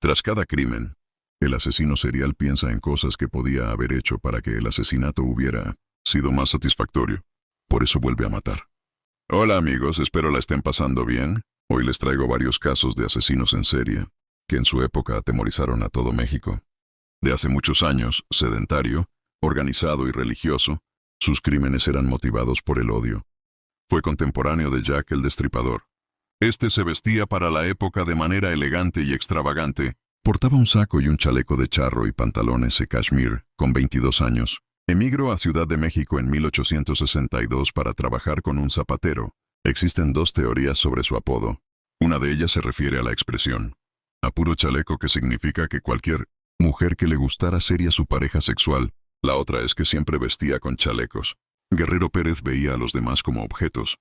Tras cada crimen, el asesino serial piensa en cosas que podía haber hecho para que el asesinato hubiera sido más satisfactorio. Por eso vuelve a matar. Hola amigos, espero la estén pasando bien. Hoy les traigo varios casos de asesinos en serie, que en su época atemorizaron a todo México. De hace muchos años, sedentario, organizado y religioso, sus crímenes eran motivados por el odio. Fue contemporáneo de Jack el Destripador. Este se vestía para la época de manera elegante y extravagante. Portaba un saco y un chaleco de charro y pantalones de cashmere, con 22 años. Emigró a Ciudad de México en 1862 para trabajar con un zapatero. Existen dos teorías sobre su apodo. Una de ellas se refiere a la expresión "a puro chaleco", que significa que cualquier mujer que le gustara sería su pareja sexual. La otra es que siempre vestía con chalecos. Guerrero Pérez veía a los demás como objetos.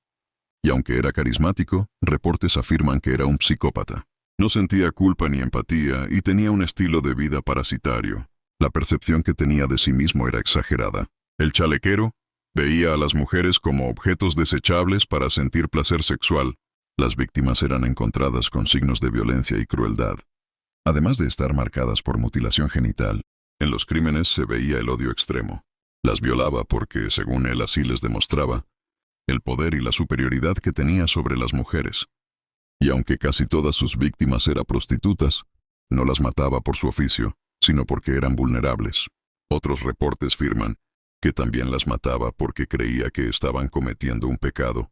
Y aunque era carismático, reportes afirman que era un psicópata. No sentía culpa ni empatía y tenía un estilo de vida parasitario. La percepción que tenía de sí mismo era exagerada. El chalequero veía a las mujeres como objetos desechables para sentir placer sexual. Las víctimas eran encontradas con signos de violencia y crueldad. Además de estar marcadas por mutilación genital, en los crímenes se veía el odio extremo. Las violaba porque, según él así les demostraba, el poder y la superioridad que tenía sobre las mujeres. Y aunque casi todas sus víctimas eran prostitutas, no las mataba por su oficio, sino porque eran vulnerables. Otros reportes afirman que también las mataba porque creía que estaban cometiendo un pecado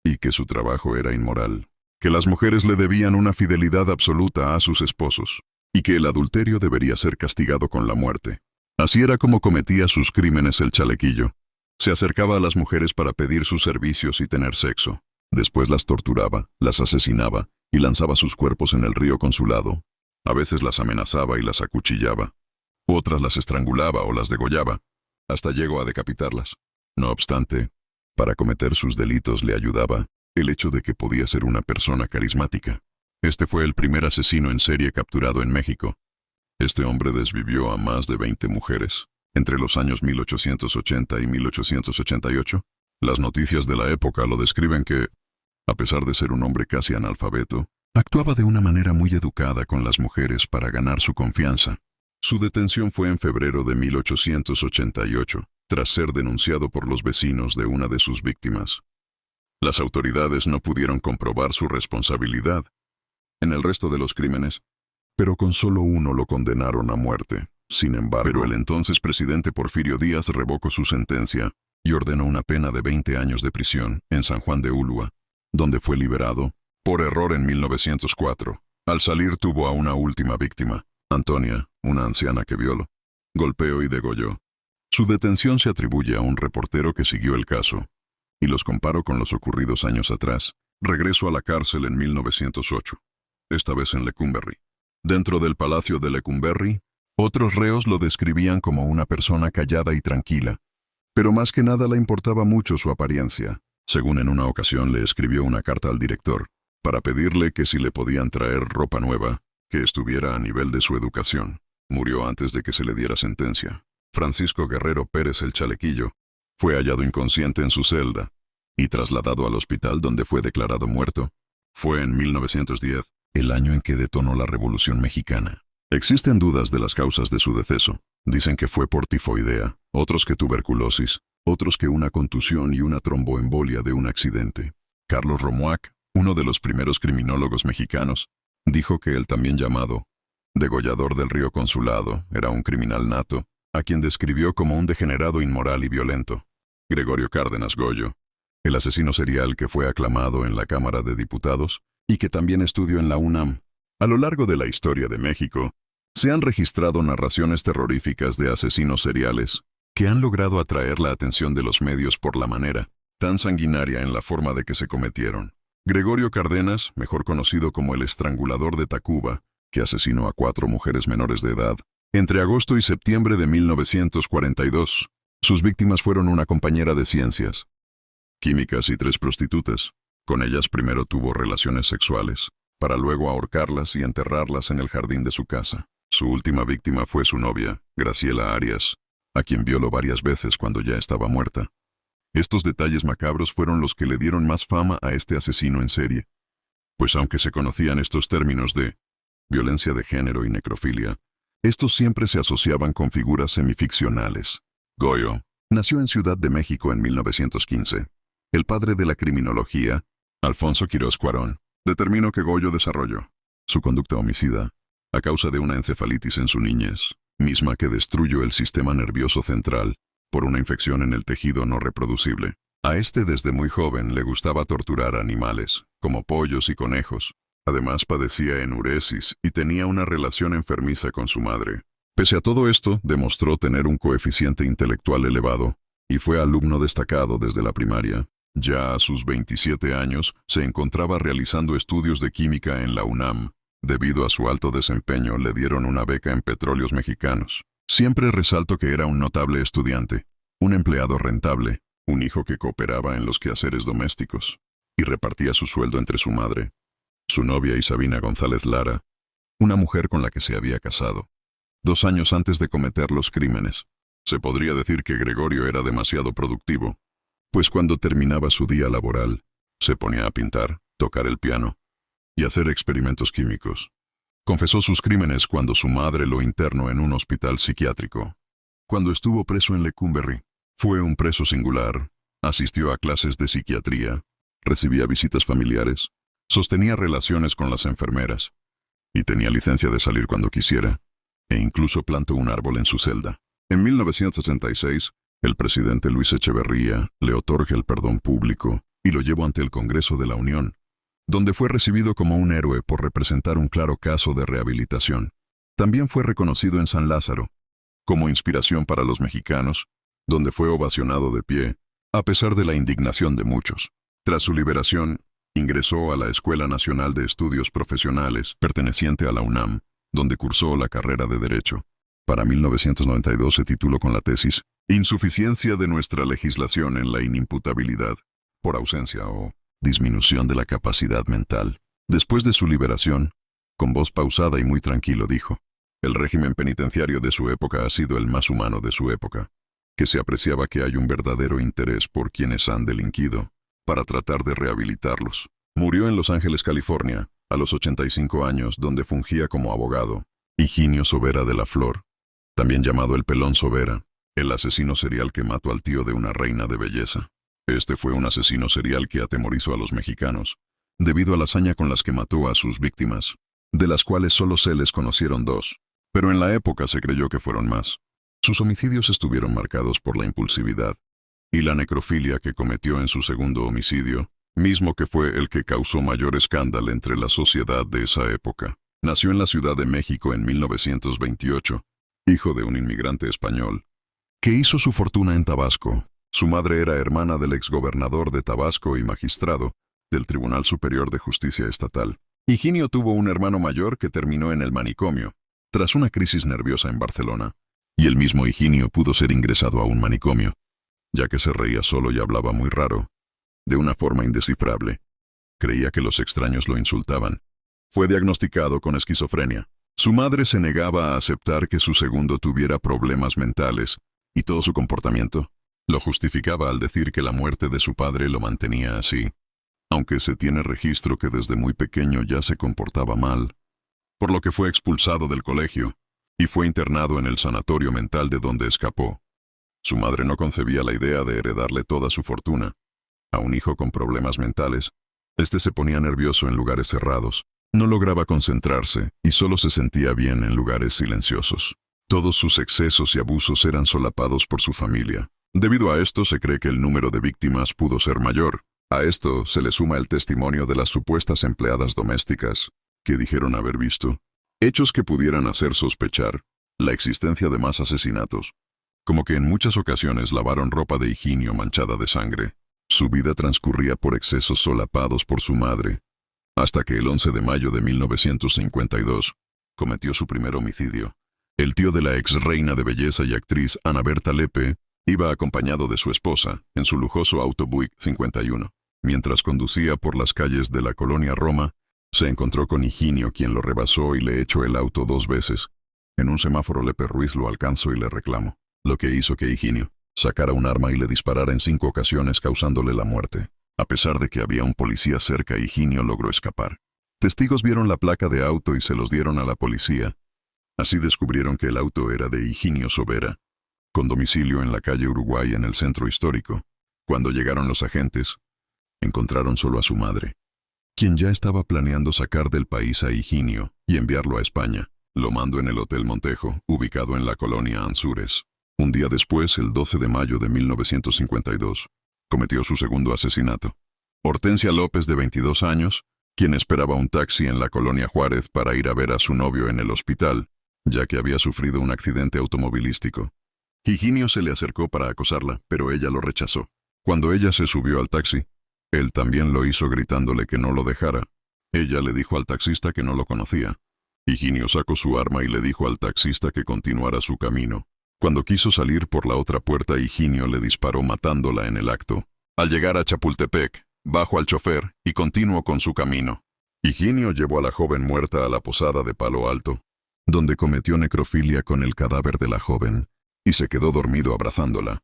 y que su trabajo era inmoral, que las mujeres le debían una fidelidad absoluta a sus esposos y que el adulterio debería ser castigado con la muerte. Así era como cometía sus crímenes el chalequillo. Se acercaba a las mujeres para pedir sus servicios y tener sexo. Después las torturaba, las asesinaba y lanzaba sus cuerpos en el río Consulado. A veces las amenazaba y las acuchillaba. Otras las estrangulaba o las degollaba. Hasta llegó a decapitarlas. No obstante, para cometer sus delitos le ayudaba el hecho de que podía ser una persona carismática. Este fue el primer asesino en serie capturado en México. Este hombre desvivió a más de 20 mujeres. Entre los años 1880 y 1888, las noticias de la época lo describen que, a pesar de ser un hombre casi analfabeto, actuaba de una manera muy educada con las mujeres para ganar su confianza. Su detención fue en febrero de 1888, tras ser denunciado por los vecinos de una de sus víctimas. Las autoridades no pudieron comprobar su responsabilidad en el resto de los crímenes, pero con solo uno lo condenaron a muerte. Sin embargo, el entonces presidente Porfirio Díaz revocó su sentencia y ordenó una pena de 20 años de prisión en San Juan de Ulúa, donde fue liberado por error en 1904. Al salir tuvo a una última víctima, Antonia, una anciana que violó, golpeó y degolló. Su detención se atribuye a un reportero que siguió el caso, y los comparo con los ocurridos años atrás. Regresó a la cárcel en 1908, esta vez en Lecumberri. Dentro del palacio de Lecumberri, otros reos lo describían como una persona callada y tranquila, pero más que nada le importaba mucho su apariencia. Según en una ocasión le escribió una carta al director, para pedirle que si le podían traer ropa nueva, que estuviera a nivel de su educación. Murió antes de que se le diera sentencia. Francisco Guerrero Pérez el Chalequillo fue hallado inconsciente en su celda y trasladado al hospital donde fue declarado muerto. Fue en 1910, el año en que detonó la Revolución Mexicana. Existen dudas de las causas de su deceso. Dicen que fue por tifoidea, otros que tuberculosis, otros que una contusión y una tromboembolia de un accidente. Carlos Romuac, uno de los primeros criminólogos mexicanos, dijo que el también llamado degollador del río Consulado era un criminal nato, a quien describió como un degenerado inmoral y violento. Gregorio Cárdenas Goyo, el asesino serial que fue aclamado en la Cámara de Diputados y que también estudió en la UNAM. A lo largo de la historia de México, se han registrado narraciones terroríficas de asesinos seriales que han logrado atraer la atención de los medios por la manera tan sanguinaria en la forma de que se cometieron. Gregorio Cárdenas, mejor conocido como el estrangulador de Tacuba, que asesinó a 4 mujeres menores de edad, entre agosto y septiembre de 1942. Sus víctimas fueron una compañera de ciencias, químicas y 3 prostitutas. Con ellas primero tuvo relaciones sexuales, para luego ahorcarlas y enterrarlas en el jardín de su casa. Su última víctima fue su novia, Graciela Arias, a quien violó varias veces cuando ya estaba muerta. Estos detalles macabros fueron los que le dieron más fama a este asesino en serie, pues aunque se conocían estos términos de violencia de género y necrofilia, estos siempre se asociaban con figuras semificcionales. Goyo nació en Ciudad de México en 1915. El padre de la criminología, Alfonso Quirós Cuarón, determinó que Goyo desarrolló su conducta homicida a causa de una encefalitis en su niñez, misma que destruyó el sistema nervioso central por una infección en el tejido no reproducible. A este desde muy joven le gustaba torturar animales, como pollos y conejos. Además padecía enuresis y tenía una relación enfermiza con su madre. Pese a todo esto, demostró tener un coeficiente intelectual elevado y fue alumno destacado desde la primaria. Ya a sus 27 años se encontraba realizando estudios de química en la UNAM. Debido a su alto desempeño le dieron una beca en Petróleos Mexicanos. Siempre resalto que era un notable estudiante, un empleado rentable, un hijo que cooperaba en los quehaceres domésticos y repartía su sueldo entre su madre, su novia Isabina González Lara, una mujer con la que se había casado 2 años antes de cometer los crímenes. Se podría decir que Gregorio era demasiado productivo, pues cuando terminaba su día laboral, se ponía a pintar, tocar el piano y hacer experimentos químicos. Confesó sus crímenes cuando su madre lo internó en un hospital psiquiátrico. Cuando estuvo preso en Lecumberri, fue un preso singular, asistió a clases de psiquiatría, recibía visitas familiares, sostenía relaciones con las enfermeras y tenía licencia de salir cuando quisiera, e incluso plantó un árbol en su celda. En 1966, el presidente Luis Echeverría le otorga el perdón público y lo llevó ante el Congreso de la Unión, donde fue recibido como un héroe por representar un claro caso de rehabilitación. También fue reconocido en San Lázaro como inspiración para los mexicanos, donde fue ovacionado de pie, a pesar de la indignación de muchos. Tras su liberación, ingresó a la Escuela Nacional de Estudios Profesionales, perteneciente a la UNAM, donde cursó la carrera de Derecho. Para 1992 se tituló con la tesis Insuficiencia de nuestra legislación en la inimputabilidad, por ausencia o disminución de la capacidad mental. Después de su liberación, con voz pausada y muy tranquilo dijo: el régimen penitenciario de su época ha sido el más humano de su época, que se apreciaba que hay un verdadero interés por quienes han delinquido, para tratar de rehabilitarlos. Murió en Los Ángeles, California, a los 85 años, donde fungía como abogado, Higinio Sobera de la Flor, también llamado el Pelón Sobera, el asesino serial que mató al tío de una reina de belleza. Este fue un asesino serial que atemorizó a los mexicanos, debido a la hazaña con las que mató a sus víctimas, de las cuales solo se les conocieron 2, pero en la época se creyó que fueron más. Sus homicidios estuvieron marcados por la impulsividad y la necrofilia que cometió en su segundo homicidio, mismo que fue el que causó mayor escándalo entre la sociedad de esa época. Nació en la Ciudad de México en 1928, hijo de un inmigrante español, que hizo su fortuna en Tabasco. Su madre era hermana del exgobernador de Tabasco y magistrado del Tribunal Superior de Justicia Estatal. Higinio tuvo un hermano mayor que terminó en el manicomio, tras una crisis nerviosa en Barcelona, y el mismo Higinio pudo ser ingresado a un manicomio, ya que se reía solo y hablaba muy raro, de una forma indescifrable. Creía que los extraños lo insultaban. Fue diagnosticado con esquizofrenia. Su madre se negaba a aceptar que su segundo tuviera problemas mentales, y todo su comportamiento lo justificaba al decir que la muerte de su padre lo mantenía así, aunque se tiene registro que desde muy pequeño ya se comportaba mal, por lo que fue expulsado del colegio y fue internado en el sanatorio mental de donde escapó. Su madre no concebía la idea de heredarle toda su fortuna. A un hijo con problemas mentales, este se ponía nervioso en lugares cerrados, no lograba concentrarse y solo se sentía bien en lugares silenciosos. Todos sus excesos y abusos eran solapados por su familia. Debido a esto se cree que el número de víctimas pudo ser mayor. A esto se le suma el testimonio de las supuestas empleadas domésticas, que dijeron haber visto hechos que pudieran hacer sospechar la existencia de más asesinatos, como que en muchas ocasiones lavaron ropa de Higinio manchada de sangre. Su vida transcurría por excesos solapados por su madre, hasta que el 11 de mayo de 1952 cometió su primer homicidio. El tío de la ex reina de belleza y actriz Ana Berta Lepe iba acompañado de su esposa en su lujoso auto Buick 51. Mientras conducía por las calles de la colonia Roma, se encontró con Higinio, quien lo rebasó y le echó el auto 2 veces. En un semáforo Lepe Ruiz lo alcanzó y le reclamó, lo que hizo que Higinio sacara un arma y le disparara en 5 ocasiones causándole la muerte. A pesar de que había un policía cerca, Higinio logró escapar. Testigos vieron la placa de auto y se los dieron a la policía. Así descubrieron que el auto era de Higinio Sobera, con domicilio en la calle Uruguay en el centro histórico. Cuando llegaron los agentes, encontraron solo a su madre, quien ya estaba planeando sacar del país a Higinio y enviarlo a España. Lo mandó en el Hotel Montejo, ubicado en la colonia Anzures. Un día después, el 12 de mayo de 1952, cometió su segundo asesinato. Hortensia López, de 22 años, quien esperaba un taxi en la colonia Juárez para ir a ver a su novio en el hospital, ya que había sufrido un accidente automovilístico. Higinio se le acercó para acosarla, pero ella lo rechazó. Cuando ella se subió al taxi, él también lo hizo gritándole que no lo dejara. Ella le dijo al taxista que no lo conocía. Higinio sacó su arma y le dijo al taxista que continuara su camino. Cuando quiso salir por la otra puerta, Higinio le disparó matándola en el acto. Al llegar a Chapultepec, bajó al chofer y continuó con su camino. Higinio llevó a la joven muerta a la posada de Palo Alto, donde cometió necrofilia con el cadáver de la joven, y se quedó dormido abrazándola.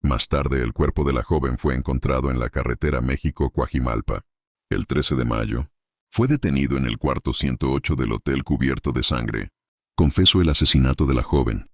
Más tarde, el cuerpo de la joven fue encontrado en la carretera México-Coajimalpa. El 13 de mayo, fue detenido en el cuarto 108 del hotel cubierto de sangre. Confesó el asesinato de la joven.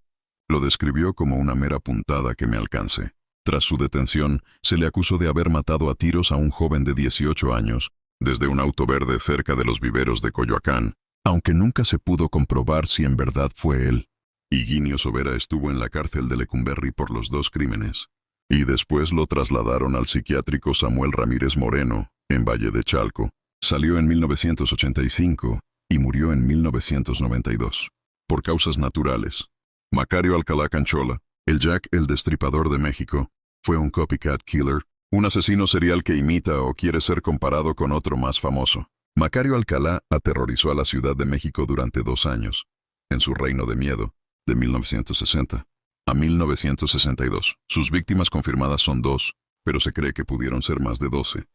Lo describió como una mera puntada que me alcance. Tras su detención, se le acusó de haber matado a tiros a un joven de 18 años, desde un auto verde cerca de los viveros de Coyoacán, aunque nunca se pudo comprobar si en verdad fue él. Higinio Sobera estuvo en la cárcel de Lecumberri por los dos crímenes, y después lo trasladaron al psiquiátrico Samuel Ramírez Moreno, en Valle de Chalco. Salió en 1985 y murió en 1992, por causas naturales. Macario Alcalá Canchola, el Jack el Destripador de México, fue un copycat killer, un asesino serial que imita o quiere ser comparado con otro más famoso. Macario Alcalá aterrorizó a la Ciudad de México durante 2 años, en su reino de miedo, de 1960 a 1962. Sus víctimas confirmadas son 2, pero se cree que pudieron ser más de 12.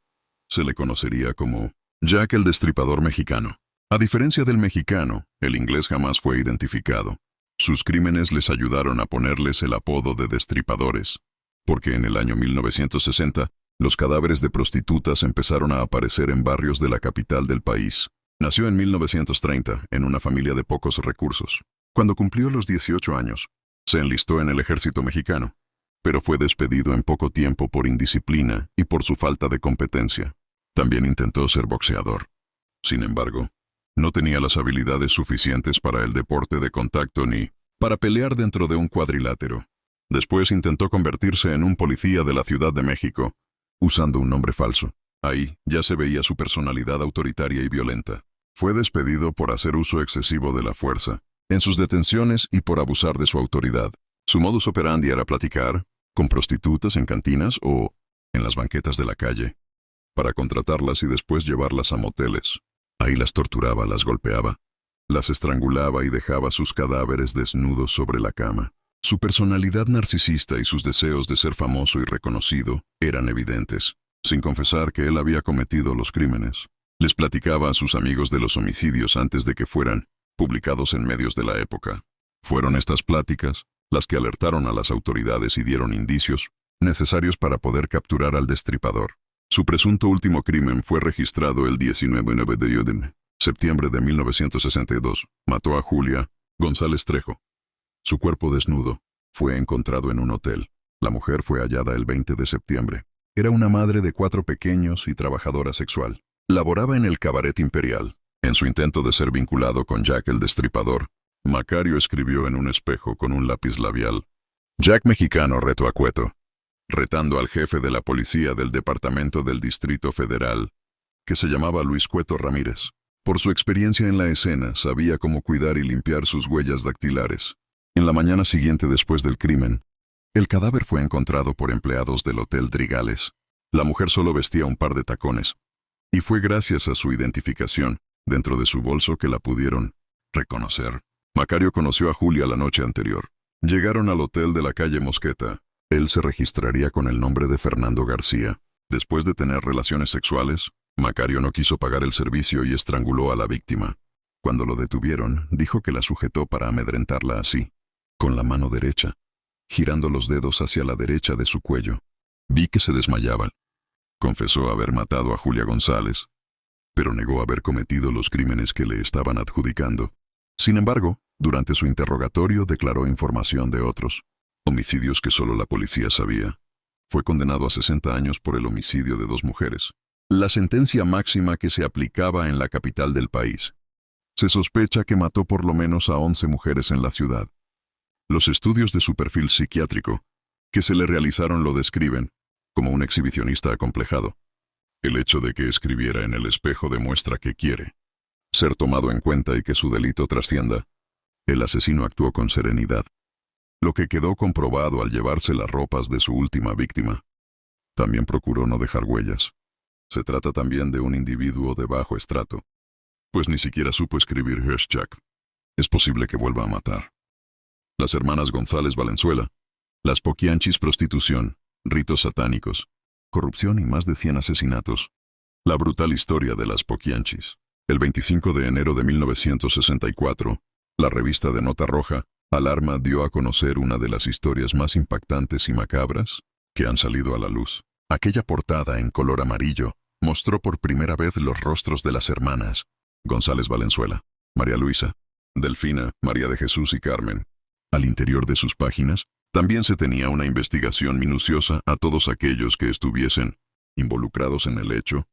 Se le conocería como Jack el Destripador Mexicano. A diferencia del mexicano, el inglés jamás fue identificado. Sus crímenes les ayudaron a ponerles el apodo de destripadores, porque en el año 1960, los cadáveres de prostitutas empezaron a aparecer en barrios de la capital del país. Nació en 1930, en una familia de pocos recursos. Cuando cumplió los 18 años, se enlistó en el ejército mexicano, pero fue despedido en poco tiempo por indisciplina y por su falta de competencia. También intentó ser boxeador. Sin embargo, no tenía las habilidades suficientes para el deporte de contacto ni para pelear dentro de un cuadrilátero. Después intentó convertirse en un policía de la Ciudad de México, usando un nombre falso. Ahí ya se veía su personalidad autoritaria y violenta. Fue despedido por hacer uso excesivo de la fuerza, en sus detenciones y por abusar de su autoridad. Su modus operandi era platicar con prostitutas en cantinas o en las banquetas de la calle, para contratarlas y después llevarlas a moteles. Ahí las torturaba, las golpeaba, las estrangulaba y dejaba sus cadáveres desnudos sobre la cama. Su personalidad narcisista y sus deseos de ser famoso y reconocido eran evidentes, sin confesar que él había cometido los crímenes. Les platicaba a sus amigos de los homicidios antes de que fueran publicados en medios de la época. Fueron estas pláticas las que alertaron a las autoridades y dieron indicios necesarios para poder capturar al destripador. Su presunto último crimen fue registrado el 19 de septiembre de 1962. Mató a Julia González Trejo. Su cuerpo desnudo fue encontrado en un hotel. La mujer fue hallada el 20 de septiembre. Era una madre de 4 pequeños y trabajadora sexual. Laboraba en el Cabaret Imperial. En su intento de ser vinculado con Jack el Destripador, Macario escribió en un espejo con un lápiz labial: Jack Mexicano retó a Cueto, retando al jefe de la policía del Departamento del Distrito Federal, que se llamaba Luis Cueto Ramírez. Por su experiencia en la escena, sabía cómo cuidar y limpiar sus huellas dactilares. En la mañana siguiente después del crimen, el cadáver fue encontrado por empleados del Hotel Drigales. La mujer solo vestía un par de tacones, y fue gracias a su identificación dentro de su bolso que la pudieron reconocer. Macario conoció a Julia la noche anterior. Llegaron al hotel de la calle Mosqueta. Él se registraría con el nombre de Fernando García. Después de tener relaciones sexuales, Macario no quiso pagar el servicio y estranguló a la víctima. Cuando lo detuvieron, dijo que la sujetó para amedrentarla así, con la mano derecha, girando los dedos hacia la derecha de su cuello. Vi que se desmayaba. Confesó haber matado a Julia González, pero negó haber cometido los crímenes que le estaban adjudicando. Sin embargo, durante su interrogatorio declaró información de otros homicidios que solo la policía sabía. Fue condenado a 60 años por el homicidio de 2 mujeres, la sentencia máxima que se aplicaba en la capital del país. Se sospecha que mató por lo menos a 11 mujeres en la ciudad. Los estudios de su perfil psiquiátrico que se le realizaron lo describen como un exhibicionista acomplejado. El hecho de que escribiera en el espejo demuestra que quiere ser tomado en cuenta y que su delito trascienda. El asesino actuó con serenidad, lo que quedó comprobado al llevarse las ropas de su última víctima. También procuró no dejar huellas. Se trata también de un individuo de bajo estrato, pues ni siquiera supo escribir #. Es posible que vuelva a matar. Las hermanas González Valenzuela, las Poquianchis, prostitución, ritos satánicos, corrupción y más de 100 asesinatos. La brutal historia de las Poquianchis. El 25 de enero de 1964, la revista de Nota Roja, Alarma, dio a conocer una de las historias más impactantes y macabras que han salido a la luz. Aquella portada en color amarillo mostró por primera vez los rostros de las hermanas González Valenzuela, María Luisa, Delfina, María de Jesús y Carmen. Al interior de sus páginas también se tenía una investigación minuciosa a todos aquellos que estuviesen involucrados en el hecho,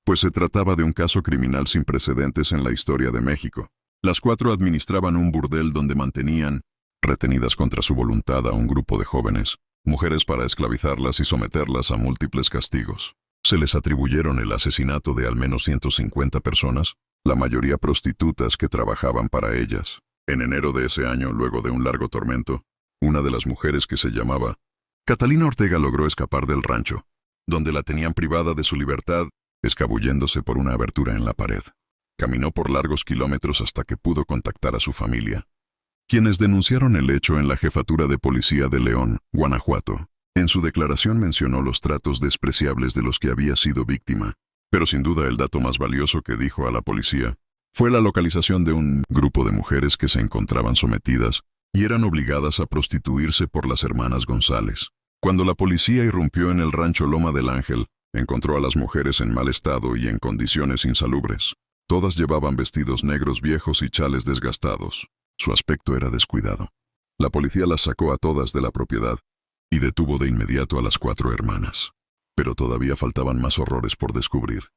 pues se trataba de un caso criminal sin precedentes en la historia de México. Las 4 administraban un burdel donde mantenían retenidas contra su voluntad a un grupo de jóvenes, mujeres, para esclavizarlas y someterlas a múltiples castigos. Se les atribuyeron el asesinato de al menos 150 personas, la mayoría prostitutas que trabajaban para ellas. En enero de ese año, luego de un largo tormento, una de las mujeres, que se llamaba Catalina Ortega, logró escapar del rancho, donde la tenían privada de su libertad, escabulléndose por una abertura en la pared. Caminó por largos kilómetros hasta que pudo contactar a su familia, quienes denunciaron el hecho en la Jefatura de Policía de León, Guanajuato. En su declaración mencionó los tratos despreciables de los que había sido víctima, pero sin duda el dato más valioso que dijo a la policía fue la localización de un grupo de mujeres que se encontraban sometidas y eran obligadas a prostituirse por las hermanas González. Cuando la policía irrumpió en el rancho Loma del Ángel, encontró a las mujeres en mal estado y en condiciones insalubres. Todas llevaban vestidos negros viejos y chales desgastados. Su aspecto era descuidado. La policía las sacó a todas de la propiedad y detuvo de inmediato a las 4 hermanas. Pero todavía faltaban más horrores por descubrir.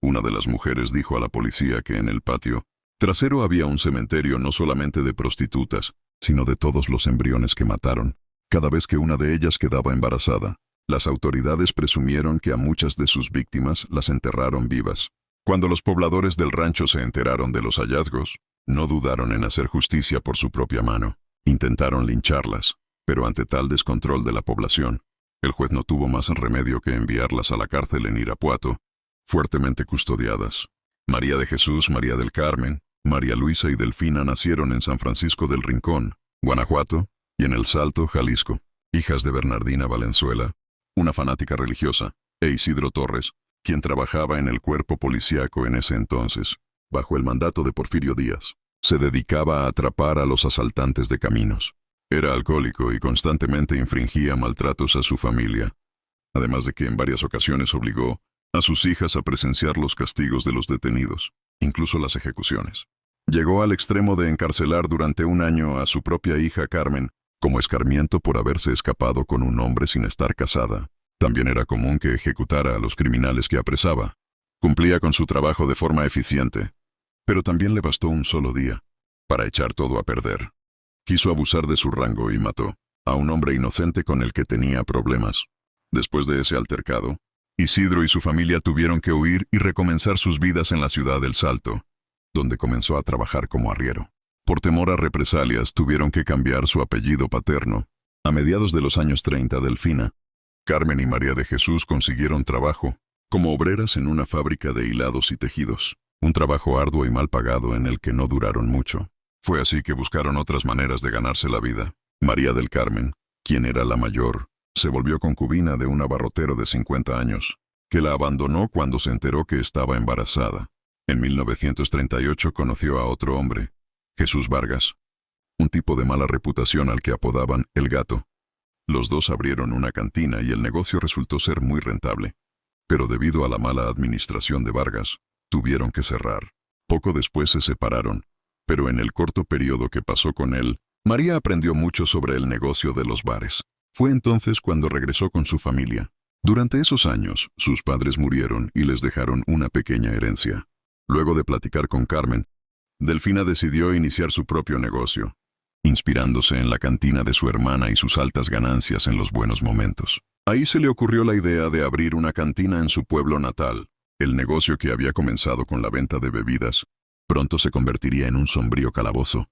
Una de las mujeres dijo a la policía que en el patio trasero había un cementerio no solamente de prostitutas, sino de todos los embriones que mataron. Cada vez que una de ellas quedaba embarazada, las autoridades presumieron que a muchas de sus víctimas las enterraron vivas. Cuando los pobladores del rancho se enteraron de los hallazgos, no dudaron en hacer justicia por su propia mano. Intentaron lincharlas, pero ante tal descontrol de la población, el juez no tuvo más remedio que enviarlas a la cárcel en Irapuato, fuertemente custodiadas. María de Jesús, María del Carmen, María Luisa y Delfina nacieron en San Francisco del Rincón, Guanajuato, y en El Salto, Jalisco, hijas de Bernardina Valenzuela, una fanática religiosa, e Isidro Torres, quien trabajaba en el cuerpo policíaco en ese entonces, bajo el mandato de Porfirio Díaz. Se dedicaba a atrapar a los asaltantes de caminos. Era alcohólico y constantemente infringía maltratos a su familia, además de que en varias ocasiones obligó a sus hijas a presenciar los castigos de los detenidos, incluso las ejecuciones. Llegó al extremo de encarcelar durante 1 año a su propia hija Carmen, como escarmiento por haberse escapado con un hombre sin estar casada. También era común que ejecutara a los criminales que apresaba. Cumplía con su trabajo de forma eficiente, pero también le bastó un solo día para echar todo a perder. Quiso abusar de su rango y mató a un hombre inocente con el que tenía problemas. Después de ese altercado, Isidro y su familia tuvieron que huir y recomenzar sus vidas en la ciudad del Salto, donde comenzó a trabajar como arriero. Por temor a represalias, tuvieron que cambiar su apellido paterno. A mediados de los años 30, Delfina, Carmen y María de Jesús consiguieron trabajo como obreras en una fábrica de hilados y tejidos, un trabajo arduo y mal pagado en el que no duraron mucho. Fue así que buscaron otras maneras de ganarse la vida. María del Carmen, quien era la mayor, se volvió concubina de un abarrotero de 50 años, que la abandonó cuando se enteró que estaba embarazada. En 1938 conoció a otro hombre, Jesús Vargas, un tipo de mala reputación al que apodaban El Gato. Los dos abrieron una cantina y el negocio resultó ser muy rentable. Pero debido a la mala administración de Vargas, tuvieron que cerrar. Poco después se separaron, pero en el corto periodo que pasó con él, María aprendió mucho sobre el negocio de los bares. Fue entonces cuando regresó con su familia. Durante esos años, sus padres murieron y les dejaron una pequeña herencia. Luego de platicar con Carmen, Delfina decidió iniciar su propio negocio, inspirándose en la cantina de su hermana y sus altas ganancias en los buenos momentos. Ahí se le ocurrió la idea de abrir una cantina en su pueblo natal. El negocio, que había comenzado con la venta de bebidas, pronto se convertiría en un sombrío calabozo,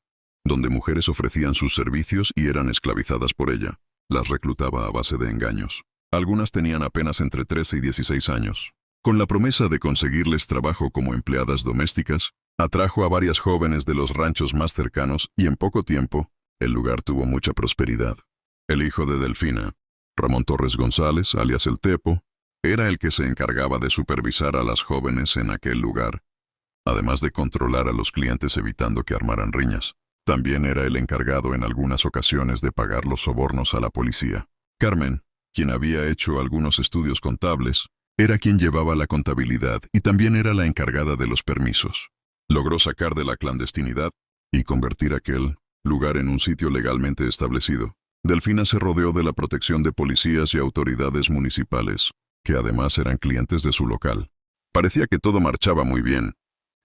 donde mujeres ofrecían sus servicios y eran esclavizadas por ella. Las reclutaba a base de engaños. Algunas tenían apenas entre 13 y 16 años. Con la promesa de conseguirles trabajo como empleadas domésticas, atrajo a varias jóvenes de los ranchos más cercanos y en poco tiempo, el lugar tuvo mucha prosperidad. El hijo de Delfina, Ramón Torres González, alias El Tepo, era el que se encargaba de supervisar a las jóvenes en aquel lugar, además de controlar a los clientes evitando que armaran riñas. También era el encargado en algunas ocasiones de pagar los sobornos a la policía. Carmen, quien había hecho algunos estudios contables, era quien llevaba la contabilidad y también era la encargada de los permisos. Logró sacar de la clandestinidad y convertir aquel lugar en un sitio legalmente establecido. Delfina se rodeó de la protección de policías y autoridades municipales, que además eran clientes de su local. Parecía que todo marchaba muy bien,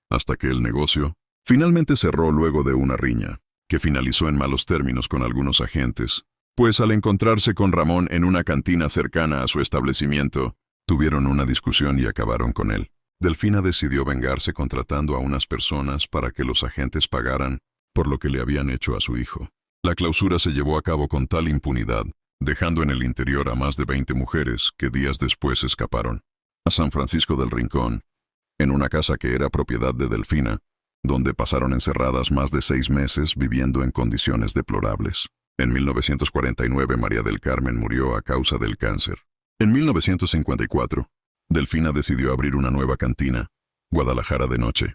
hasta que el negocio finalmente cerró luego de una riña, que finalizó en malos términos con algunos agentes, pues al encontrarse con Ramón en una cantina cercana a su establecimiento, tuvieron una discusión y acabaron con él. Delfina decidió vengarse contratando a unas personas para que los agentes pagaran por lo que le habían hecho a su hijo. La clausura se llevó a cabo con tal impunidad, dejando en el interior a más de 20 mujeres que días después escaparon a San Francisco del Rincón, en una casa que era propiedad de Delfina, donde pasaron encerradas más de 6 meses viviendo en condiciones deplorables. En 1949 María del Carmen murió a causa del cáncer. En 1954, Delfina decidió abrir una nueva cantina, Guadalajara de Noche.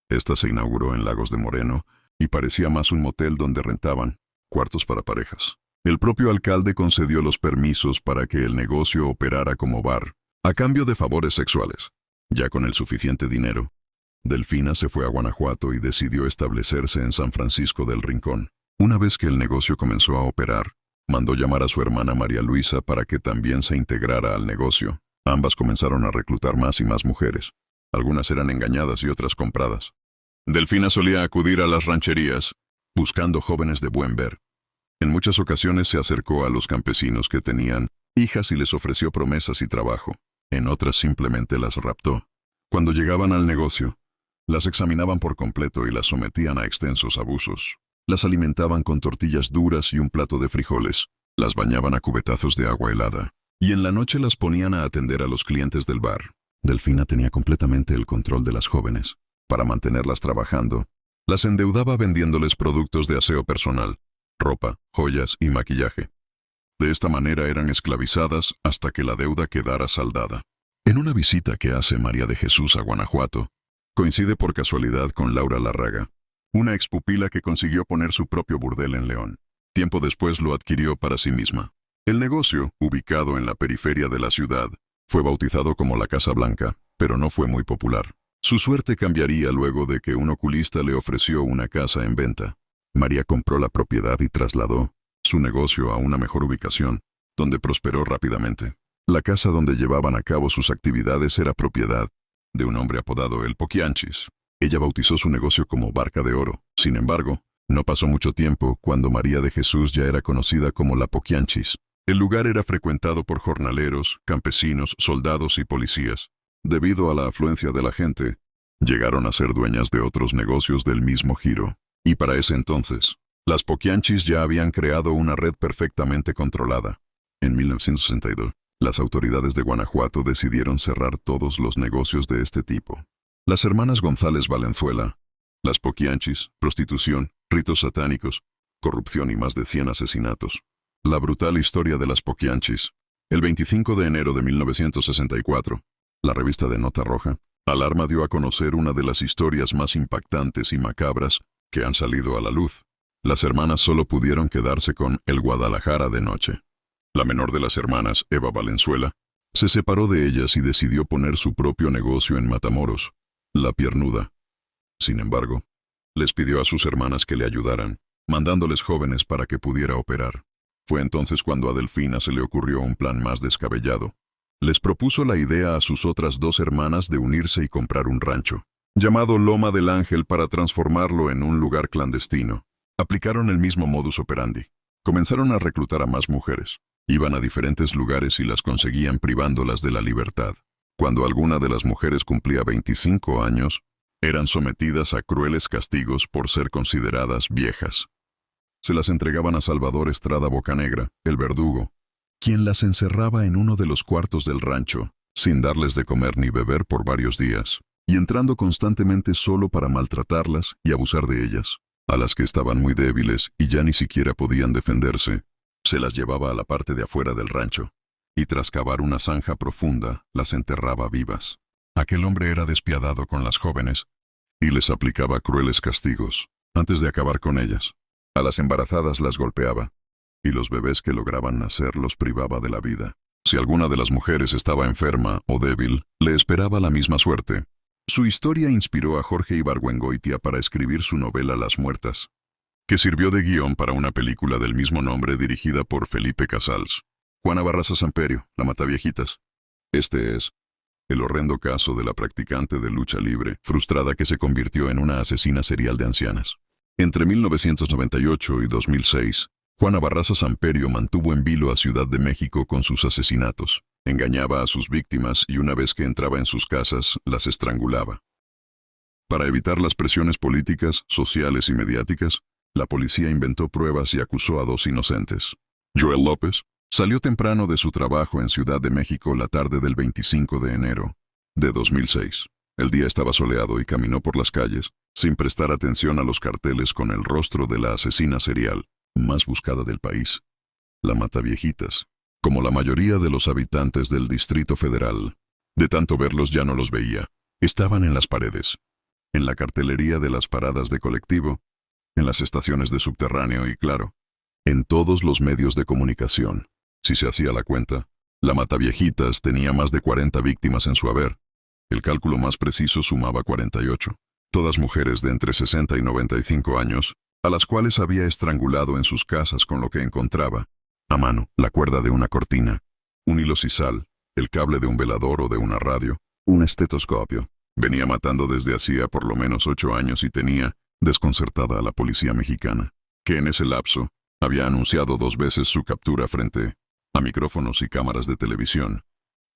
Esta se inauguró en Lagos de Moreno y parecía más un motel donde rentaban cuartos para parejas. El propio alcalde concedió los permisos para que el negocio operara como bar, a cambio de favores sexuales. Ya con el suficiente dinero, Delfina se fue a Guanajuato y decidió establecerse en San Francisco del Rincón. Una vez que el negocio comenzó a operar, mandó llamar a su hermana María Luisa para que también se integrara al negocio. Ambas comenzaron a reclutar más y más mujeres. Algunas eran engañadas y otras compradas. Delfina solía acudir a las rancherías, buscando jóvenes de buen ver. En muchas ocasiones se acercó a los campesinos que tenían hijas y les ofreció promesas y trabajo. En otras simplemente las raptó. Cuando llegaban al negocio, las examinaban por completo y las sometían a extensos abusos. Las alimentaban con tortillas duras y un plato de frijoles, las bañaban a cubetazos de agua helada, y en la noche las ponían a atender a los clientes del bar. Delfina tenía completamente el control de las jóvenes. Para mantenerlas trabajando, las endeudaba vendiéndoles productos de aseo personal, ropa, joyas y maquillaje. De esta manera eran esclavizadas hasta que la deuda quedara saldada. En una visita que hace María de Jesús a Guanajuato, coincide por casualidad con Laura Larraga, una expupila que consiguió poner su propio burdel en León. Tiempo después lo adquirió para sí misma. El negocio, ubicado en la periferia de la ciudad, fue bautizado como la Casa Blanca, pero no fue muy popular. Su suerte cambiaría luego de que un oculista le ofreció una casa en venta. María compró la propiedad y trasladó su negocio a una mejor ubicación, donde prosperó rápidamente. La casa donde llevaban a cabo sus actividades era propiedad de un hombre apodado El Poquianchis. Ella bautizó su negocio como Barca de Oro. Sin embargo, no pasó mucho tiempo cuando María de Jesús ya era conocida como La Poquianchis. El lugar era frecuentado por jornaleros, campesinos, soldados y policías. Debido a la afluencia de la gente, llegaron a ser dueñas de otros negocios del mismo giro. Y para ese entonces, las Poquianchis ya habían creado una red perfectamente controlada. En 1962, las autoridades de Guanajuato decidieron cerrar todos los negocios de este tipo. Las hermanas González Valenzuela, las Poquianchis, prostitución, ritos satánicos, corrupción y más de 100 asesinatos. La brutal historia de las Poquianchis. El 25 de enero de 1964, la revista de Nota Roja, Alarma dio a conocer una de las historias más impactantes y macabras que han salido a la luz. Las hermanas solo pudieron quedarse con el Guadalajara de Noche. La menor de las hermanas, Eva Valenzuela, Se separó de ellas y decidió poner su propio negocio en Matamoros, La Piernuda. Sin embargo, les pidió a sus hermanas que le ayudaran, mandándoles jóvenes para que pudiera operar. Fue entonces cuando a Delfina se le ocurrió un plan más descabellado. Les propuso la idea a sus otras 2 hermanas de unirse y comprar un rancho, llamado Loma del Ángel, para transformarlo en un lugar clandestino. Aplicaron el mismo modus operandi. Comenzaron a reclutar a más mujeres. Iban a diferentes lugares y las conseguían privándolas de la libertad. Cuando alguna de las mujeres cumplía 25 años, eran sometidas a crueles castigos por ser consideradas viejas. Se las entregaban a Salvador Estrada Bocanegra, el verdugo, quien las encerraba en uno de los cuartos del rancho, sin darles de comer ni beber por varios días, y entrando constantemente solo para maltratarlas y abusar de ellas. A las que estaban muy débiles y ya ni siquiera podían defenderse, se las llevaba a la parte de afuera del rancho, y tras cavar una zanja profunda, las enterraba vivas. Aquel hombre era despiadado con las jóvenes, y les aplicaba crueles castigos, antes de acabar con ellas. A las embarazadas las golpeaba, y los bebés que lograban nacer los privaba de la vida. Si alguna de las mujeres estaba enferma o débil, le esperaba la misma suerte. Su historia inspiró a Jorge Ibargüengoitia para escribir su novela Las Muertas, que sirvió de guión para una película del mismo nombre dirigida por Felipe Casals. Juana Barraza Samperio, la Mataviejitas. Este es el horrendo caso de la practicante de lucha libre, frustrada, que se convirtió en una asesina serial de ancianas. Entre 1998 y 2006, Juana Barraza Samperio mantuvo en vilo a Ciudad de México con sus asesinatos. Engañaba a sus víctimas y una vez que entraba en sus casas, las estrangulaba. Para evitar las presiones políticas, sociales y mediáticas, la policía inventó pruebas y acusó a 2 inocentes. Joel López salió temprano de su trabajo en Ciudad de México la tarde del 25 de enero de 2006. El día estaba soleado y caminó por las calles, sin prestar atención a los carteles con el rostro de la asesina serial más buscada del país, la Mataviejitas. Como la mayoría de los habitantes del Distrito Federal, de tanto verlos ya no los veía. Estaban en las paredes, en la cartelería de las paradas de colectivo, en las estaciones de subterráneo y, claro, en todos los medios de comunicación. Si se hacía la cuenta, la Mataviejitas tenía más de 40 víctimas en su haber. El cálculo más preciso sumaba 48. Todas mujeres de entre 60 y 95 años, a las cuales había estrangulado en sus casas con lo que encontraba. A mano, la cuerda de una cortina, un hilo sisal, el cable de un velador o de una radio, un estetoscopio. Venía matando desde hacía por lo menos 8 años y tenía desconcertada a la policía mexicana, que en ese lapso había anunciado 2 veces su captura frente a micrófonos y cámaras de televisión,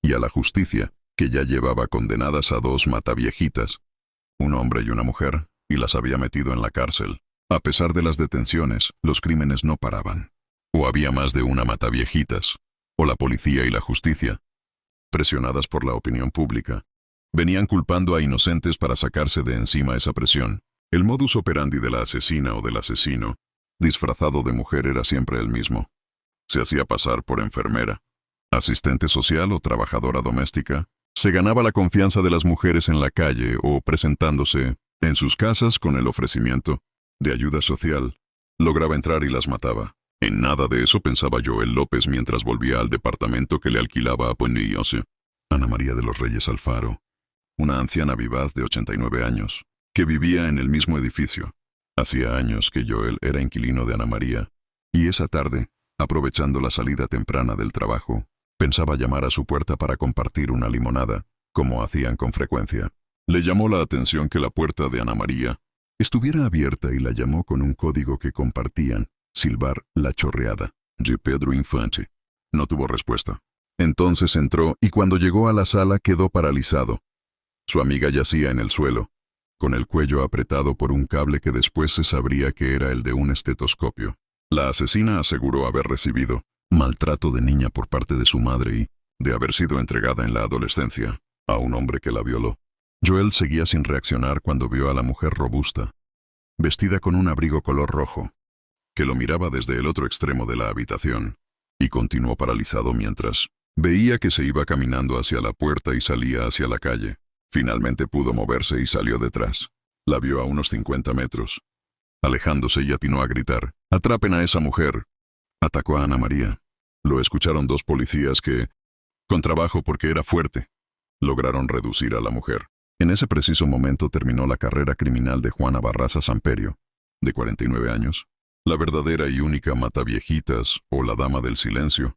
y a la justicia, que ya llevaba condenadas a 2 mataviejitas, un hombre y una mujer, y las había metido en la cárcel. A pesar de las detenciones, los crímenes no paraban. O había más de una Mataviejitas, o la policía y la justicia, presionadas por la opinión pública, venían culpando a inocentes para sacarse de encima esa presión. El modus operandi de la asesina o del asesino, disfrazado de mujer, era siempre el mismo. Se hacía pasar por enfermera, asistente social o trabajadora doméstica, se ganaba la confianza de las mujeres en la calle o presentándose en sus casas con el ofrecimiento de ayuda social, lograba entrar y las mataba. En nada de eso pensaba Joel López mientras volvía al departamento que le alquilaba a Puenillose. Ana María de los Reyes Alfaro, una anciana vivaz de 89 años, que vivía en el mismo edificio. Hacía años que Joel era inquilino de Ana María, y esa tarde, aprovechando la salida temprana del trabajo, pensaba llamar a su puerta para compartir una limonada, como hacían con frecuencia. Le llamó la atención que la puerta de Ana María estuviera abierta y la llamó con un código que compartían: silbar la chorreada, de Pedro Infante. No tuvo respuesta. Entonces entró y cuando llegó a la sala quedó paralizado. Su amiga yacía en el suelo, con el cuello apretado por un cable que después se sabría que era el de un estetoscopio. La asesina aseguró haber recibido maltrato de niña por parte de su madre y de haber sido entregada en la adolescencia a un hombre que la violó. Joel seguía sin reaccionar cuando vio a la mujer robusta, vestida con un abrigo color rojo, que lo miraba desde el otro extremo de la habitación, y continuó paralizado mientras veía que se iba caminando hacia la puerta y salía hacia la calle. Finalmente pudo moverse y salió detrás. La vio a unos 50 metros. Alejándose y atinó a gritar: «¡Atrapen a esa mujer!». Atacó a Ana María. Lo escucharon 2 policías que Con trabajo porque era fuerte. Lograron reducir a la mujer. En ese preciso momento terminó la carrera criminal de Juana Barraza Samperio, de 49 años, la verdadera y única mataviejitas o la dama del silencio,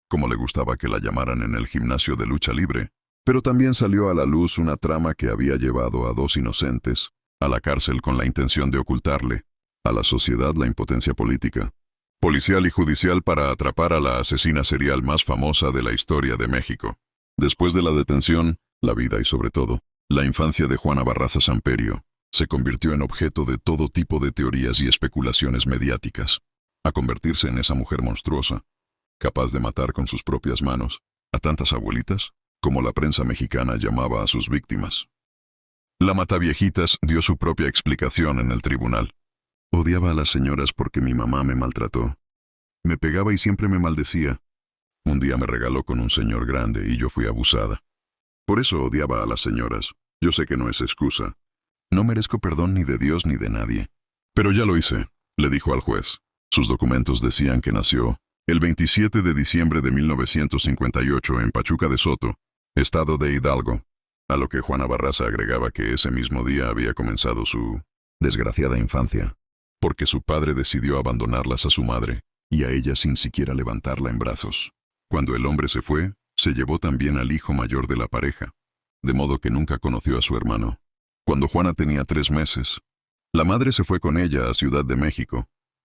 como le gustaba que la llamaran en el gimnasio de lucha libre. Pero también salió a la luz una trama que había llevado a dos inocentes a la cárcel con la intención de ocultarle a la sociedad la impotencia política, policial y judicial para atrapar a la asesina serial más famosa de la historia de México. Después de la detención, la vida y sobre todo, la infancia de Juana Barraza Samperio se convirtió en objeto de todo tipo de teorías y especulaciones mediáticas, a convertirse en esa mujer monstruosa, capaz de matar con sus propias manos a tantas abuelitas como la prensa mexicana llamaba a sus víctimas. La mataviejitas dio su propia explicación en el tribunal. Odiaba a las señoras porque mi mamá me maltrató. Me pegaba y siempre me maldecía. Un día me regaló con un señor grande y yo fui abusada. Por eso odiaba a las señoras. Yo sé que no es excusa. No merezco perdón ni de Dios ni de nadie. Pero ya lo hice, le dijo al juez. Sus documentos decían que nació el 27 de diciembre de 1958 en Pachuca de Soto, estado de Hidalgo, a lo que Juana Barraza agregaba que ese mismo día había comenzado su desgraciada infancia, porque su padre decidió abandonarlas a su madre, y a ella sin siquiera levantarla en brazos. Cuando el hombre se fue, se llevó también al hijo mayor de la pareja, de modo que nunca conoció a su hermano. Cuando Juana tenía 3 meses, la madre se fue con ella a Ciudad de México,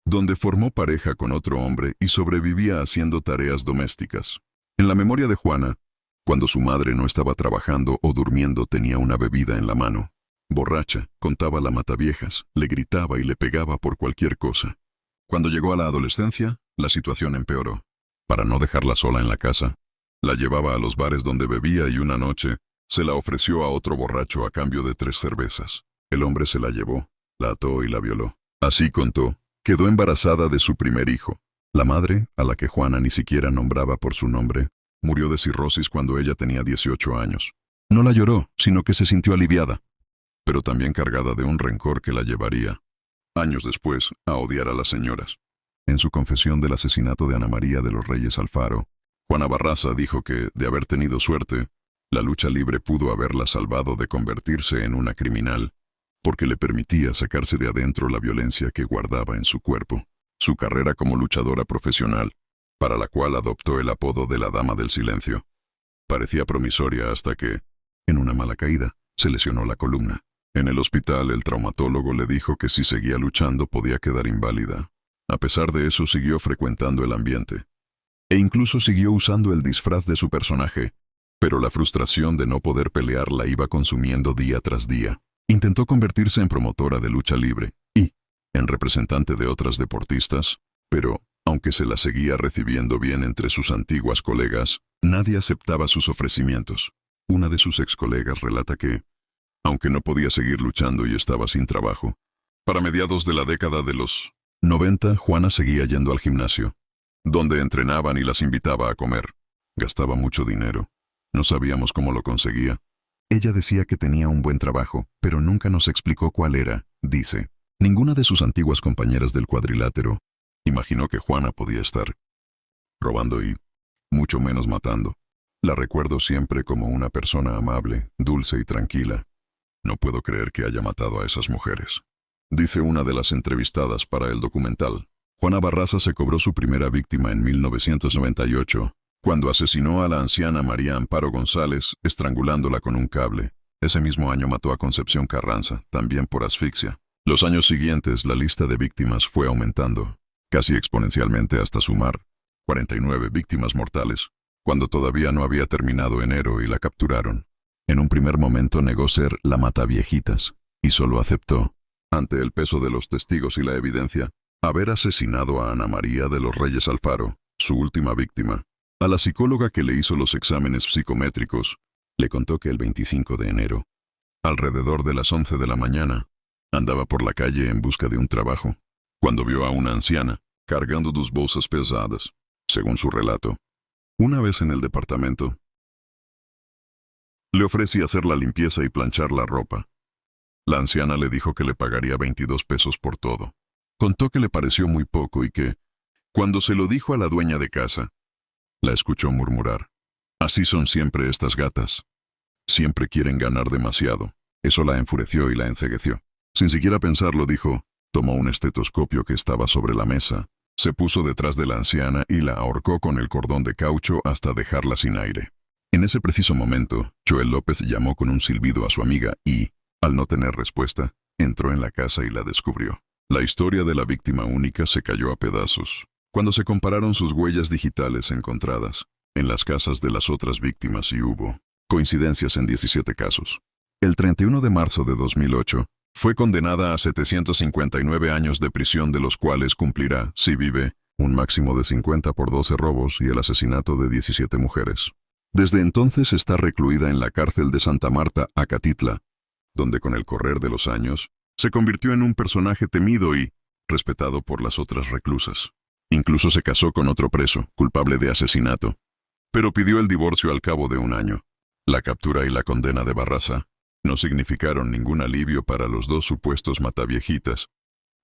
donde formó pareja con otro hombre y sobrevivía haciendo tareas domésticas. En la memoria de Juana, cuando su madre no estaba trabajando o durmiendo tenía una bebida en la mano. Borracha, contaba la mataviejas, le gritaba y le pegaba por cualquier cosa. Cuando llegó a la adolescencia, la situación empeoró. Para no dejarla sola en la casa, la llevaba a los bares donde bebía y una noche se la ofreció a otro borracho a cambio de 3 cervezas. El hombre se la llevó, la ató y la violó. Así contó, quedó embarazada de su primer hijo. La madre, a la que Juana ni siquiera nombraba por su nombre, murió de cirrosis cuando ella tenía 18 años. No la lloró, sino que se sintió aliviada, pero también cargada de un rencor que la llevaría, años después, a odiar a las señoras. En su confesión del asesinato de Ana María de los Reyes Alfaro, Juana Barraza dijo que, de haber tenido suerte, la lucha libre pudo haberla salvado de convertirse en una criminal, porque le permitía sacarse de adentro la violencia que guardaba en su cuerpo. Su carrera como luchadora profesional, para la cual adoptó el apodo de la Dama del Silencio, parecía promisoria hasta que, en una mala caída, se lesionó la columna. En el hospital, el traumatólogo le dijo que si seguía luchando podía quedar inválida. A pesar de eso, siguió frecuentando el ambiente. E incluso siguió usando el disfraz de su personaje, pero la frustración de no poder pelear la iba consumiendo día tras día. Intentó convertirse en promotora de lucha libre y en representante de otras deportistas, pero, aunque se la seguía recibiendo bien entre sus antiguas colegas, nadie aceptaba sus ofrecimientos. Una de sus ex-colegas relata que, aunque no podía seguir luchando y estaba sin trabajo, para mediados de la década de los 90, Juana seguía yendo al gimnasio, donde entrenaban y las invitaba a comer. Gastaba mucho dinero. No sabíamos cómo lo conseguía. Ella decía que tenía un buen trabajo, pero nunca nos explicó cuál era, dice. Ninguna de sus antiguas compañeras del cuadrilátero imaginó que Juana podía estar robando y, mucho menos matando. La recuerdo siempre como una persona amable, dulce y tranquila. No puedo creer que haya matado a esas mujeres, dice una de las entrevistadas para el documental. Juana Barraza se cobró su primera víctima en 1998, cuando asesinó a la anciana María Amparo González, estrangulándola con un cable. Ese mismo año mató a Concepción Carranza, también por asfixia. Los años siguientes, la lista de víctimas fue aumentando, casi exponencialmente hasta sumar 49 víctimas mortales, cuando todavía no había terminado enero y la capturaron. En un primer momento negó ser la mataviejitas, y solo aceptó, ante el peso de los testigos y la evidencia, haber asesinado a Ana María de los Reyes Alfaro, su última víctima. A la psicóloga que le hizo los exámenes psicométricos, le contó que el 25 de enero, alrededor de las 11 de la mañana, andaba por la calle en busca de un trabajo, cuando vio a una anciana, cargando 2 bolsas pesadas, según su relato. Una vez en el departamento, le ofrecí hacer la limpieza y planchar la ropa. La anciana le dijo que le pagaría 22 pesos por todo. Contó que le pareció muy poco y que, cuando se lo dijo a la dueña de casa, la escuchó murmurar: Así son siempre estas gatas. Siempre quieren ganar demasiado. Eso la enfureció y la encegueció. Sin siquiera pensarlo, dijo, tomó un estetoscopio que estaba sobre la mesa, se puso detrás de la anciana y la ahorcó con el cordón de caucho hasta dejarla sin aire. En ese preciso momento, Joel López llamó con un silbido a su amiga y, al no tener respuesta, entró en la casa y la descubrió. La historia de la víctima única se cayó a pedazos cuando se compararon sus huellas digitales encontradas en las casas de las otras víctimas y hubo coincidencias en 17 casos. El 31 de marzo de 2008, fue condenada a 759 años de prisión, de los cuales cumplirá, si vive, un máximo de 50 por 12 robos y el asesinato de 17 mujeres. Desde entonces está recluida en la cárcel de Santa Marta, Acatitla, donde con el correr de los años se convirtió en un personaje temido y respetado por las otras reclusas. Incluso se casó con otro preso, culpable de asesinato, pero pidió el divorcio al cabo de un año. La captura y la condena de Barraza no significaron ningún alivio para los dos supuestos mataviejitas,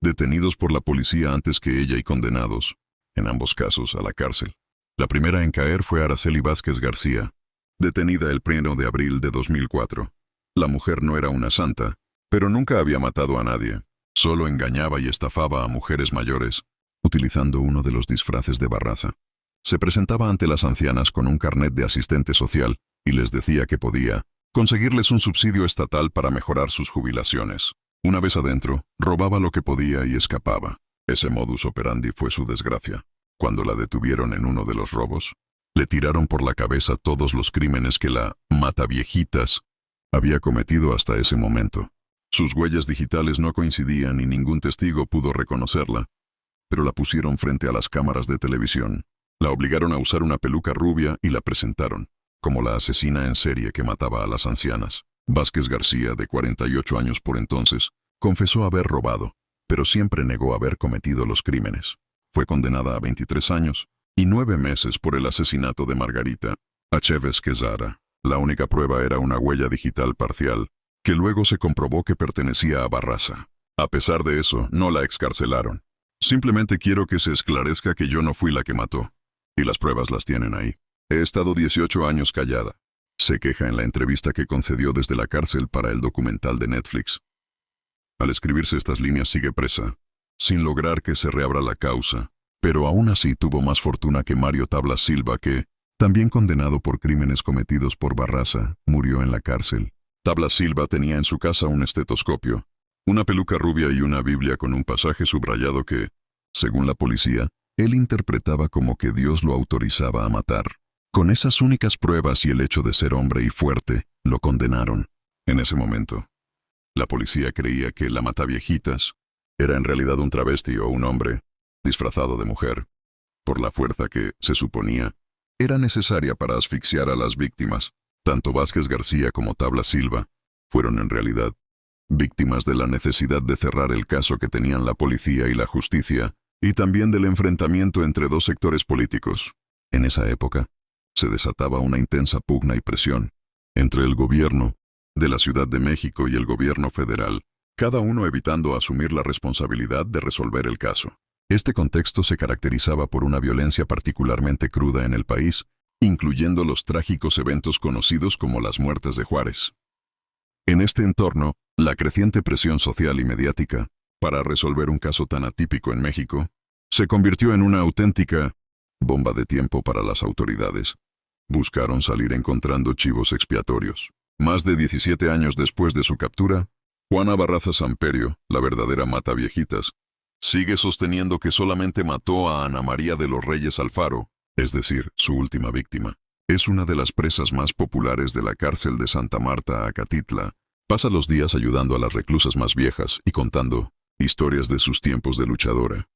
detenidos por la policía antes que ella y condenados, en ambos casos, a la cárcel. La primera en caer fue Araceli Vázquez García, detenida el 1 de abril de 2004. La mujer no era una santa, pero nunca había matado a nadie. Solo engañaba y estafaba a mujeres mayores, utilizando uno de los disfraces de Barraza. Se presentaba ante las ancianas con un carnet de asistente social y les decía que podía conseguirles un subsidio estatal para mejorar sus jubilaciones. Una vez adentro, robaba lo que podía y escapaba. Ese modus operandi fue su desgracia. Cuando la detuvieron en uno de los robos, le tiraron por la cabeza todos los crímenes que la mataviejitas había cometido hasta ese momento. Sus huellas digitales no coincidían y ningún testigo pudo reconocerla, pero la pusieron frente a las cámaras de televisión. La obligaron a usar una peluca rubia y la presentaron como la asesina en serie que mataba a las ancianas. Vázquez García, de 48 años por entonces, confesó haber robado, pero siempre negó haber cometido los crímenes. Fue condenada a 23 años y 9 meses por el asesinato de Margarita Achévez Quesada. La única prueba era una huella digital parcial, que luego se comprobó que pertenecía a Barraza. A pesar de eso, no la excarcelaron. Simplemente quiero que se esclarezca que yo no fui la que mató. Y las pruebas las tienen ahí. He estado 18 años callada. Se queja en la entrevista que concedió desde la cárcel para el documental de Netflix. Al escribirse estas líneas sigue presa, sin lograr que se reabra la causa, pero aún así tuvo más fortuna que Mario Tablas Silva, que, también condenado por crímenes cometidos por Barraza, murió en la cárcel. Tablas Silva tenía en su casa un estetoscopio, una peluca rubia y una Biblia con un pasaje subrayado que, según la policía, él interpretaba como que Dios lo autorizaba a matar. Con esas únicas pruebas y el hecho de ser hombre y fuerte, lo condenaron. En ese momento, la policía creía que la mataviejitas era en realidad un travesti o un hombre disfrazado de mujer, por la fuerza que, se suponía, era necesaria para asfixiar a las víctimas. Tanto Vázquez García como Tablas Silva fueron en realidad víctimas de la necesidad de cerrar el caso que tenían la policía y la justicia, y también del enfrentamiento entre dos sectores políticos. En esa época, se desataba una intensa pugna y presión entre el gobierno de la Ciudad de México y el gobierno federal, cada uno evitando asumir la responsabilidad de resolver el caso. Este contexto se caracterizaba por una violencia particularmente cruda en el país, incluyendo los trágicos eventos conocidos como las muertes de Juárez. En este entorno, la creciente presión social y mediática para resolver un caso tan atípico en México se convirtió en una auténtica bomba de tiempo para las autoridades. Buscaron salir encontrando chivos expiatorios. Más de 17 años después de su captura, Juana Barraza Samperio, la verdadera mataviejitas, sigue sosteniendo que solamente mató a Ana María de los Reyes Alfaro, es decir, su última víctima. Es una de las presas más populares de la cárcel de Santa Marta, Acatitla. Pasa los días ayudando a las reclusas más viejas y contando historias de sus tiempos de luchadora.